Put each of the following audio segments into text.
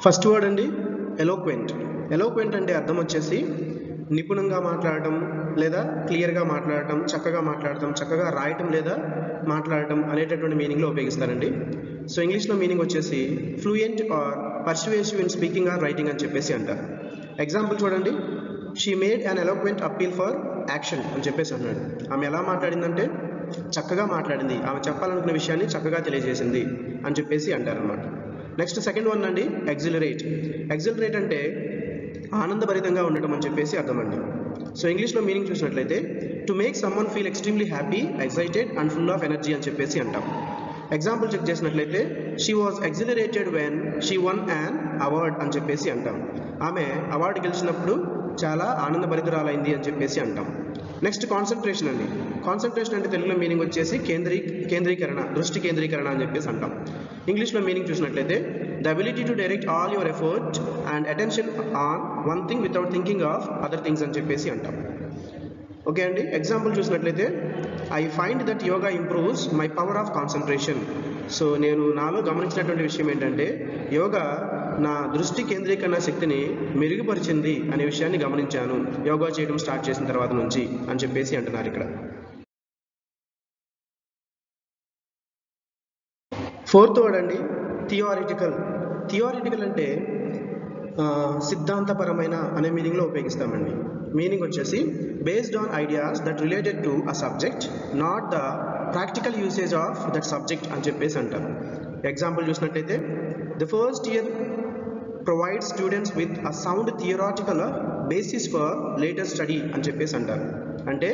First word అండి eloquent. Eloquent అంటే అర్థం వచ్చేసి నిపుణంగా మాట్లాడటం లేదా క్లియర్గా మాట్లాడటం, చక్కగా రాయటం లేదా మాట్లాడటం అనేటటువంటి మీనింగ్లో ఉపయోగిస్తారండి. సో ఇంగ్లీష్లో మీనింగ్ వచ్చేసి fluent or persuasive in speaking or writing అని చెప్పేసి అంటారు. ఎగ్జాంపుల్ చూడండి, she made an eloquent appeal for action అని చెప్పేసి అన్నాడు. ఆమె ఎలా మాట్లాడిందంటే చక్కగా మాట్లాడింది, ఆమె చెప్పాలనుకున్న విషయాన్ని చక్కగా తెలియజేసింది అని చెప్పేసి అంటారనమాట. నెక్స్ట్ సెకండ్ వన్ అండి ఎగ్జిలరేట్. ఎగ్జిలరేట్ అంటే ఆనందభరితంగా ఉండటం అని చెప్పేసి అర్థం అండి. సో ఇంగ్లీష్లో మీనింగ్ చూసినట్లయితే to make someone feel extremely happy, excited and full of energy అని చెప్పేసి అంటాం. ఎగ్జాంపుల్ చెక్ చేసినట్లయితే she was exhilarated when she won an award అని చెప్పేసి అంటాం. ఆమె అవార్డు గెలిచినప్పుడు చాలా ఆనందభరితురాలైంది అని చెప్పేసి అంటాం. నెక్స్ట్ కాన్సన్ట్రేషన్ అండి. కాన్సన్ట్రేషన్ అంటే తెలుగులో మీనింగ్ వచ్చేసి కేంద్రీకరణ, దృష్టి కేంద్రీకరణ అని చెప్పేసి అంటాం. ఇంగ్లీష్లో మీనింగ్ చూసినట్లయితే the ability to direct all your effort and attention on one thing without thinking of other things అని చెప్పేసి అంటాం. ఓకే అండి, ఎగ్జాంపుల్ చూసినట్లయితే I find that yoga improves my power of concentration. So నేను నాలో గమనించినటువంటి విషయం ఏంటంటే యోగా నా దృష్టి కేంద్రీకరణ శక్తిని మెరుగుపరిచింది అనే విషయాన్ని గమనించాను యోగా చేయడం స్టార్ట్ చేసిన తర్వాత నుంచి అని చెప్పేసి అంటున్నారు ఇక్కడ. ఫోర్త్ వర్డ్ అండి థియోరిటికల్. థియోరిటికల్ అంటే సిద్ధాంతపరమైన అనే మీనింగ్లో ఉపయోగిస్తామండి. మీనింగ్ వచ్చేసి based on ideas that related to a subject, not the practical usage of that subject అని చెప్పేసి అంటారు. ఎగ్జాంపుల్ చూసినట్లయితే the first year provide students with a sound theoretical basis for later study అని చెప్పేసి అంటారు. అంటే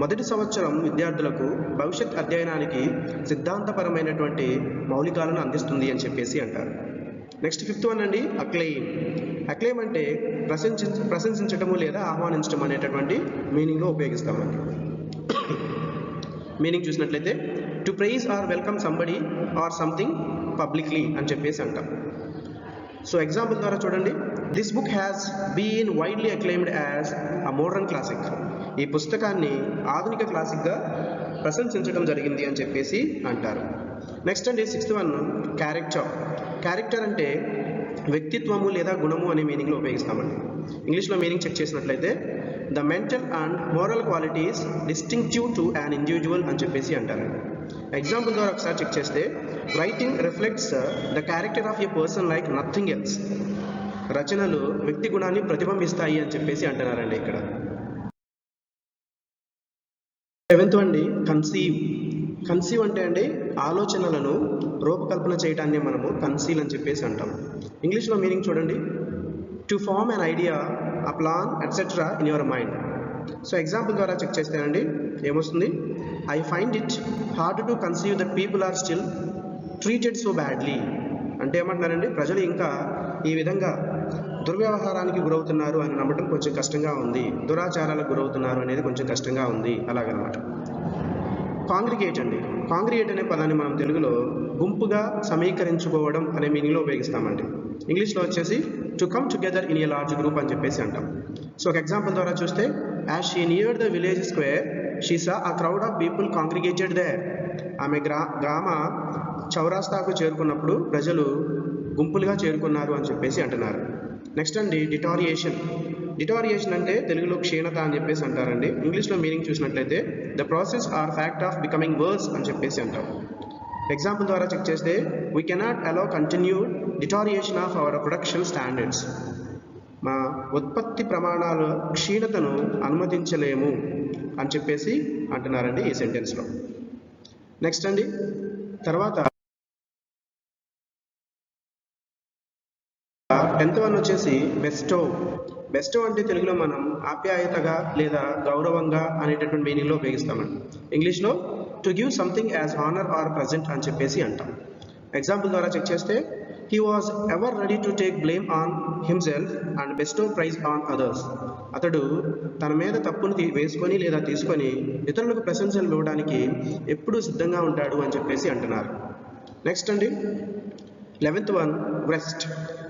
మొదటి సంవత్సరం విద్యార్థులకు భవిష్యత్ అధ్యయనానికి సిద్ధాంతపరమైనటువంటి మౌలికాలను అందిస్తుంది అని చెప్పేసి అంటారు. నెక్స్ట్ ఫిఫ్త్ వన్ అండి అక్లెయిమ్. అక్లెయిమ్ అంటే ప్రశంసించటము లేదా ఆహ్వానించడం అనేటటువంటి మీనింగ్లో ఉపయోగిస్తామండి. మీనింగ్ చూసినట్లయితే to praise or welcome somebody or something publicly అని చెప్పేసి అంటాం. సో ఎగ్జాంపుల్ ద్వారా చూడండి, this book has been widely acclaimed as a modern classic. ఈ పుస్తకాన్ని ఆధునిక క్లాసిక్గా ప్రశంసించడం జరిగింది అని చెప్పేసి అంటారు. నెక్స్ట్ అండి సిక్స్త్ వన్ క్యారెక్టర్. క్యారెక్టర్ అంటే వ్యక్తిత్వము లేదా గుణము అనే మీనింగ్లో ఉపయోగిస్తామండి. ఇంగ్లీష్లో మీనింగ్ చెక్ చేసినట్లయితే the mental and moral qualities distinctive to an individual అని చెప్పేసి అంటారు. ఎగ్జాంపుల్ ద్వారా ఒకసారి చెక్ చేస్తే writing reflects the character of a person like nothing else. రచనలు వ్యక్తి గుణాన్ని ప్రతిబింబిస్తాయి అని చెప్పేసి అంటున్నారండి ఇక్కడ. సెవెంత్ అండి కన్సీవ్. కన్సీవ్ అంటే అండి ఆలోచనలను రూపకల్పన చేయడాన్ని మనము కన్సీల్ అని చెప్పేసి అంటాం. ఇంగ్లీష్లో మీనింగ్ చూడండి, to form an idea, a plan etcetera in your mind. So example ద్వారా చెక్ చేస్తేనండి ఏమొస్తుంది, I find it hard to conceive that people are still treated so badly. అంటే ఏమంటున్నారండి, ప్రజలు ఇంకా ఈ విధంగా దుర్వ్యవహారానికి గురవుతున్నారు అని నమ్మటం కొంచెం కష్టంగా ఉంది, దురాచారాలకు గురవుతున్నారు అనేది కొంచెం కష్టంగా ఉంది అలాగనమాట. కాంగ్రిగేట్ అండి. కాంగ్రిగేట్ అనే పదాన్ని మనం తెలుగులో గుంపుగా సమీకరించుకోవడం అనే మీనింగ్లో ఉపయోగిస్తామండి. ఇంగ్లీష్లో వచ్చేసి to come together in a large group అని చెప్పేసి అంటాం. సో ఒక ఎగ్జాంపుల్ ద్వారా చూస్తే as she neared the village square she saw a crowd of people congregated there. ఆమె గ్రామ చౌరాస్తాకు చేరుకున్నప్పుడు ప్రజలు గుంపులుగా చేరుకున్నారు అని చెప్పేసి అంటున్నారు. నెక్స్ట్ అండి డిటారియేషన్. డిటారియేషన్ అంటే తెలుగులో క్షీణత అని చెప్పేసి అంటారండి. ఇంగ్లీష్లో మీనింగ్ చూసినట్లయితే the process or fact of becoming worse అని చెప్పేసి అంటాం. ఎగ్జాంపుల్ ద్వారా చెక్ చేస్తే we cannot allow continued deterioration of our production standards. మా ఉత్పత్తి ప్రమాణాల క్షీణతను అనుమతించలేము అని చెప్పేసి అంటున్నారండి ఈ సెంటెన్స్లో. నెక్స్ట్ అండి తర్వాత 10th వన్ వచ్చేసి బెస్టో. బెస్టో అంటే తెలుగులో మనం ఆప్యాయతగా లేదా గౌరవంగా అనేటటువంటి మీనింగ్లో ఉపయోగిస్తామండి. ఇంగ్లీష్లో to give something as honour or present అని చెప్పేసి అంటాం. ఎగ్జాంపుల్ ద్వారా చెక్ చేస్తే he was ever ready to take blame on himself and bestow praise on others. అతడు తన మీద తప్పును వేసుకొని లేదా తీసుకొని ఇతరులకు ప్రశంసలు ఇవ్వడానికి ఎప్పుడూ సిద్ధంగా ఉంటాడు అని చెప్పేసి అంటున్నారు. నెక్స్ట్ అండి 11th వన్ రెస్ట్.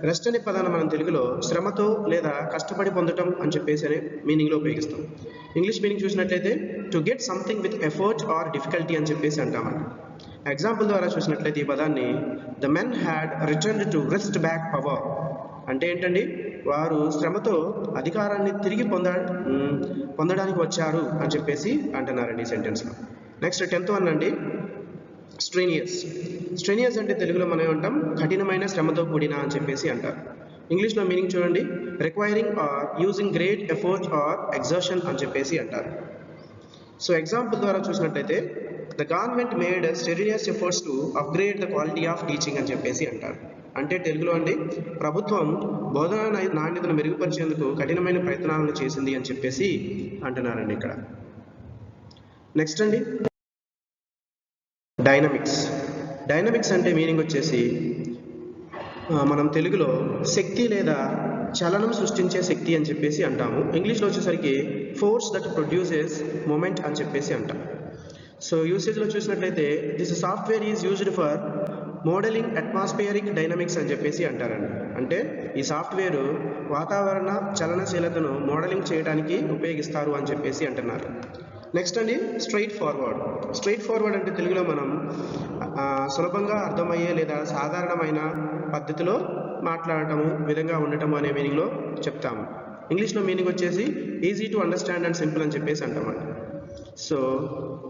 రెస్ట్ అనే పదాన్ని మనం తెలుగులో శ్రమతో లేదా కష్టపడి పొందటం అని చెప్పేసి అనే మీనింగ్లో ఉపయోగిస్తాం. ఇంగ్లీష్ మీనింగ్ చూసినట్లయితే to get something with effort are difficulty అని చెప్పేసి అంటామండి. ఎగ్జాంపుల్ ద్వారా చూసినట్లయితే ఈ పదాన్ని the men had returned to wrist back power అంటే ఏంటండి, వారు శ్రమతో అధికారాన్ని తిరిగి పొందడానికి వచ్చారు అని చెప్పేసి అంటున్నారండి ఈ సెంటెన్స్లో. నెక్స్ట్ 10th వన్ అండి, స్ట్రెనియస్. స్ట్రెనియస్ అంటే తెలుగులో మనం ఏమంటాం, కఠినమైన శ్రమతో కూడిన అని చెప్పేసి అంటారు. ఇంగ్లీష్లో మీనింగ్ చూడండి, requiring or using great effort or exertion అని చెప్పేసి అంటారు. సో ఎగ్జాంపుల్ ద్వారా చూసినట్లయితే the government made strenuous efforts to upgrade the quality of teaching అని చెప్పేసి అంటారు. అంటే తెలుగులో అండి, ప్రభుత్వం బోధనా నాణ్యతను మెరుగుపరిచేందుకు కఠినమైన ప్రయత్నాలను చేసింది అని చెప్పేసి అంటున్నారండి ఇక్కడ. నెక్స్ట్ అండి, డైనమిక్స్. డైనమిక్స్ అంటే మీనింగ్ వచ్చేసి మనం తెలుగులో శక్తి లేదా చలనం సృష్టించే శక్తి అని చెప్పేసి అంటాము. ఇంగ్లీష్లో వచ్చేసరికి ఫోర్స్ దట్ ప్రొడ్యూసెస్ మూమెంట్ అని చెప్పేసి అంటాం. సో యూసేజ్లో చూసినట్లయితే this software is used for modelling atmospheric dynamics అని చెప్పేసి అంటారండి. అంటే ఈ సాఫ్ట్వేర్ వాతావరణ చలనశీలతను మోడలింగ్ చేయడానికి ఉపయోగిస్తారు అని చెప్పేసి అంటున్నారు. నెక్స్ట్ అండి, స్ట్రైట్ ఫార్వర్డ్. స్ట్రైట్ ఫార్వర్డ్ అంటే తెలుగులో మనం సులభంగా అర్థమయ్యే లేదా సాధారణమైన పద్ధతిలో మాట్లాడటము, విధంగా ఉండటము అనే మీనింగ్లో చెప్తాము. ఇంగ్లీష్లో మీనింగ్ వచ్చేసి easy to understand and simple అని చెప్పేసి అంటామండి. సో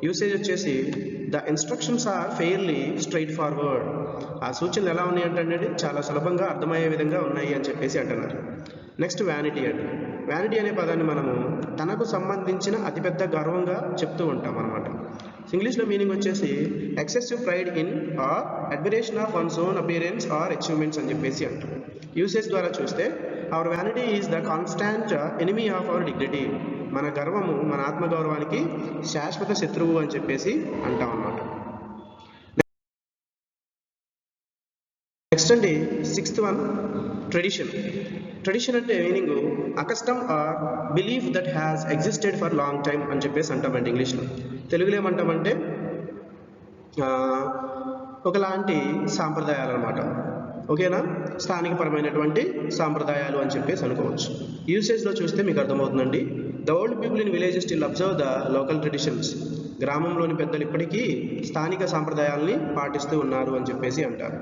యూసేజ్ వచ్చేసి the instructions are fairly straightforward. ఆ సూచనలు ఎలా ఉన్నాయి అంటే చాలా సులభంగా అర్థమయ్యే విధంగా ఉన్నాయి అని చెప్పేసి అంటున్నారు. నెక్స్ట్ వ్యానిటీ అండి. వ్యానిటీ అనే పదాన్ని మనము తనకు సంబంధించిన అతిపెద్ద గర్వంగా చెప్తూ ఉంటాం అనమాట. ఇంగ్లీష్లో మీనింగ్ వచ్చేసి excessive pride in or admiration of one's own appearance or achievements అని చెప్పేసి అంటాం. యూసేజ్ ద్వారా చూస్తే our vanity is the constant enemy of our dignity. మన గర్వము మన ఆత్మగౌరవానికి శాశ్వత శత్రువు అని చెప్పేసి అంటాం అన్నమాట. నెక్స్ట్ అండి, 6th వన్, ట్రెడిషన్. ట్రెడిషన్ అంటే meaning a custom or belief that has existed for long time అని చెప్పేసి అంటామండి ఇంగ్లీష్లో. తెలుగులో ఏమంటామంటే ఒకలాంటి సాంప్రదాయాలు అనమాట. ఓకేనా, స్థానికపరమైనటువంటి సాంప్రదాయాలు అని చెప్పేసి అనుకోవచ్చు. యూసేజ్లో చూస్తే మీకు అర్థమవుతుందండి, the old people in villages still observe the local traditions. గ్రామంలోని పెద్దలు ఇప్పటికీ స్థానిక సాంప్రదాయాల్ని పాటిస్తూ ఉన్నారు అని చెప్పేసి అంటారు.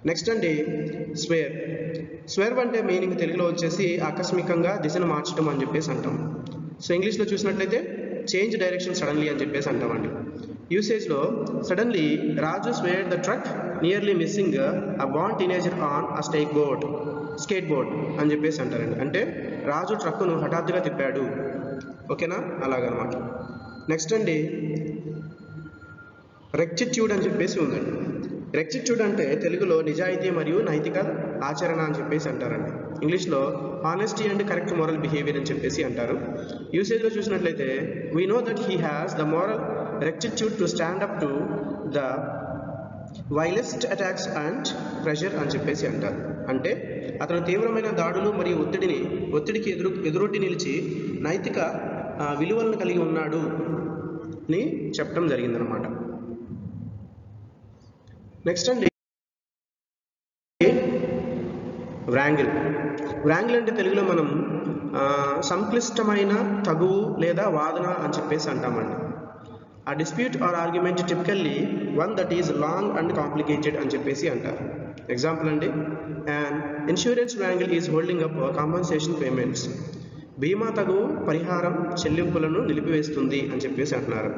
నెక్స్ట్ అండి, స్వేర్. స్వేర్ అంటే మీనింగ్ తెలుగులో వచ్చేసి ఆకస్మికంగా దిశను మార్చడం అని చెప్పేసి అంటాం. సో ఇంగ్లీష్లో చూసినట్లయితే చేంజ్ డైరెక్షన్ సడన్లీ అని చెప్పేసి అంటామండి. యూసేజ్లో suddenly Raju swerved the truck nearly missing a ban teenager on a skateboard అని చెప్పేసి అంటారండి. అంటే రాజు ట్రక్కును హఠాత్తుగా తిప్పాడు. ఓకేనా, అలాగనమాట. నెక్స్ట్ అండి, రెక్టిట్యూడ్ అని చెప్పేసి ఉందండి. రెక్టిట్యూడ్ అంటే తెలుగులో నిజాయితీ మరియు నైతిక ఆచరణ అని చెప్పేసి అంటారండి. ఇంగ్లీష్లో honesty and correct moral behaviour అని చెప్పేసి అంటారు. యూసేజ్లో చూసినట్లయితే we know that he has the moral rectitude to stand up to the vilest attacks and pressure అని చెప్పేసి అంటారు. అంటే అతను తీవ్రమైన దాడులు మరియు ఒత్తిడికి ఎదురొడ్డి నిలిచి నైతిక విలువలను కలిగి ఉన్నాడు అని చెప్పడం జరిగిందనమాట. నెక్స్ట్ అండి, వ్రాంగిల్. వ్రాంగిల్ అంటే తెలుగులో మనం సంక్లిష్టమైన తగువు లేదా వాదన అని చెప్పేసి అంటామండి. A dispute or argument typically one that is long and complicated అని చెప్పేసి అంటారు. ఎగ్జాంపుల్ అండి, an insurance wrangle is holding up compensation payments. బీమా తగువు పరిహారం చెల్లింపులను నిలిపివేస్తుంది అని చెప్పేసి అంటున్నారు.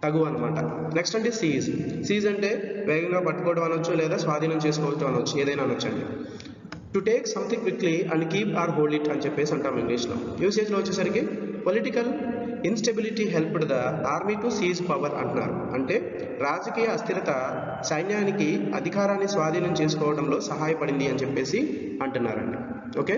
తగువ అనమాట. నెక్స్ట్ అంటే సీజ్. సీజ్ అంటే వేగంగా పట్టుకోవడం అనొచ్చు, లేదా స్వాధీనం చేసుకోవడం అనొచ్చు, ఏదైనా అనొచ్చండి. To take something quickly and keep or hold it అని చెప్పేసి అంటాం ఇంగ్లీష్లో. యూసేజ్లో వచ్చేసరికి political instability helped the army to seize power అంటున్నారు. అంటే రాజకీయ అస్థిరత సైన్యానికి అధికారాన్ని స్వాధీనం చేసుకోవడంలో సహాయపడింది అని చెప్పేసి అంటున్నారండి. ఓకే.